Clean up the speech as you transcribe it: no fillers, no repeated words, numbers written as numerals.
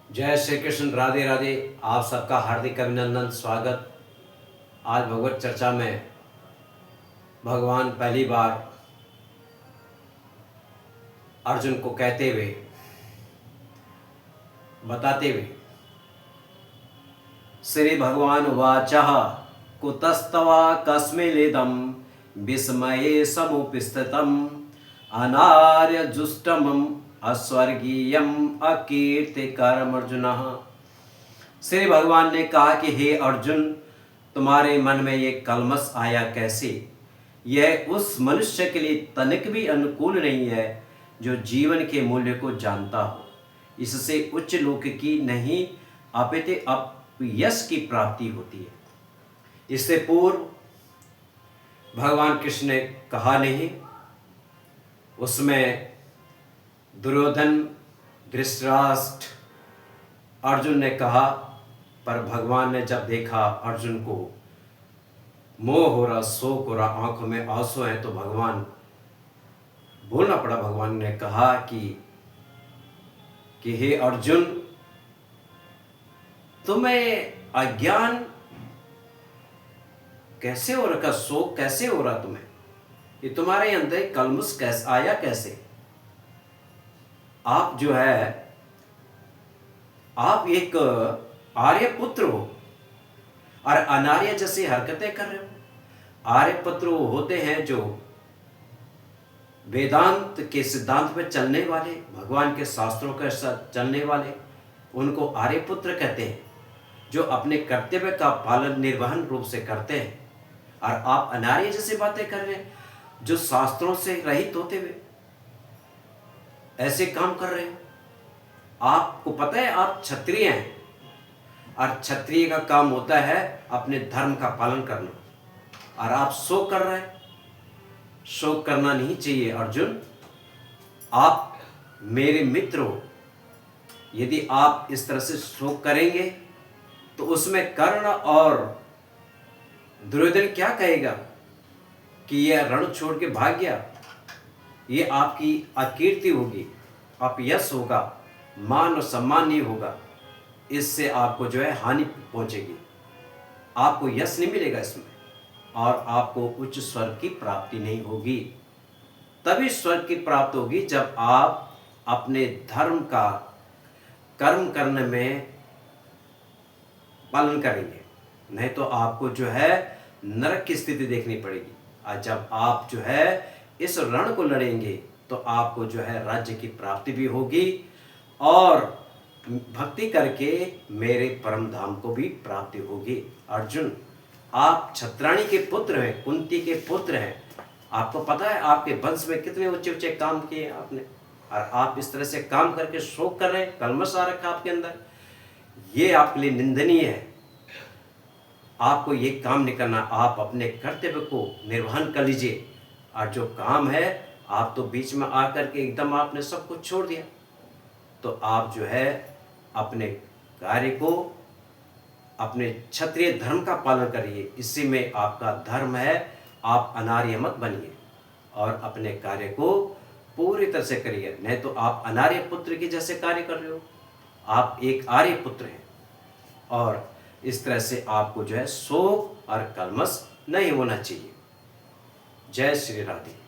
जय श्री कृष्ण। राधे राधे। आप सबका हार्दिक अभिनंदन, स्वागत। आज भगवत चर्चा में भगवान पहली बार अर्जुन को कहते हुए, बताते हुए, श्री भगवान वाचः कुतस्तवा कस्मिलिदं विस्मये समुपस्थितम् अनार्यजुष्टमं अस्वर्गीयम अकीर्तिकरम अर्जुनः। श्री भगवान ने कहा कि हे अर्जुन, तुम्हारे मन में ये कलमश आया कैसे? यह उस मनुष्य के लिए तनिक भी अनुकूल नहीं है जो जीवन के मूल्य को जानता हो। इससे उच्च लोक की नहीं अपितु अपयश की प्राप्ति होती है। इससे पूर्व भगवान कृष्ण ने कहा नहीं, उसमें दुर्योधन, धृतराष्ट्र, अर्जुन ने कहा, पर भगवान ने जब देखा अर्जुन को मोह हो रहा, शोक हो रहा, आंखों में आंसू है, तो भगवान बोलना पड़ा। भगवान ने कहा कि हे अर्जुन, तुम्हें अज्ञान कैसे हो रखा, शोक कैसे हो रहा तुम्हें? ये तुम्हारे अंदर कलमुश कैसे आया? कैसे? आप जो है, आप एक आर्य पुत्र हो और अनार्य जैसी हरकतें कर रहे हो। आर्य पुत्र होते हैं जो वेदांत के सिद्धांत पर चलने वाले, भगवान के शास्त्रों के साथ चलने वाले, उनको आर्य पुत्र कहते हैं, जो अपने कर्तव्य का पालन निर्वहन रूप से करते हैं। और आप अनार्य जैसी बातें कर रहे हैं, जो शास्त्रों से रहित होते हुए ऐसे काम कर रहे हो। आपको पता है आप क्षत्रिय हैं, और क्षत्रिय का काम होता है अपने धर्म का पालन करना, और आप शोक कर रहे हैं। शोक करना नहीं चाहिए अर्जुन। आप मेरे मित्र हो। यदि आप इस तरह से शोक करेंगे तो उसमें कर्ण और दुर्योधन क्या कहेगा कि यह रण छोड़ के भाग गया। ये आपकी अकीर्ति होगी, अपयश होगा, मान और सम्मान नहीं होगा। इससे आपको जो है हानि पहुंचेगी, आपको यश नहीं मिलेगा इसमें, और आपको उच्च स्वर्ग की प्राप्ति नहीं होगी। तभी स्वर्ग की प्राप्ति होगी जब आप अपने धर्म का कर्म करने में पालन करेंगे, नहीं तो आपको जो है नरक की स्थिति देखनी पड़ेगी। और जब आप जो है इस रण को लड़ेंगे तो आपको जो है राज्य की प्राप्ति भी होगी, और भक्ति करके मेरे परम धाम को भी प्राप्ति होगी। अर्जुन, आप छत्राणी के पुत्र हैं, कुंती के पुत्र हैं। आपको पता है आपके वंश में कितने ऊंचे ऊंचे काम किए आपने, और आप इस तरह से काम करके शोक कर रहे हैं, कलमश आ रखा आपके अंदर। ये आपके लिए निंदनीय है। आपको ये काम नहीं करना। आप अपने कर्तव्य को निर्वहन कर लीजिए। और जो काम है, आप तो बीच में आकर के एकदम आपने सब कुछ छोड़ दिया, तो आप जो है अपने कार्य को, अपने क्षत्रिय धर्म का पालन करिए। इसी में आपका धर्म है। आप अनार्य मत बनिए और अपने कार्य को पूरी तरह से करिए, नहीं तो आप अनार्य पुत्र के जैसे कार्य कर रहे हो। आप एक आर्य पुत्र हैं, और इस तरह से आपको जो है शोक और कलमश नहीं होना चाहिए। जय श्री राधे।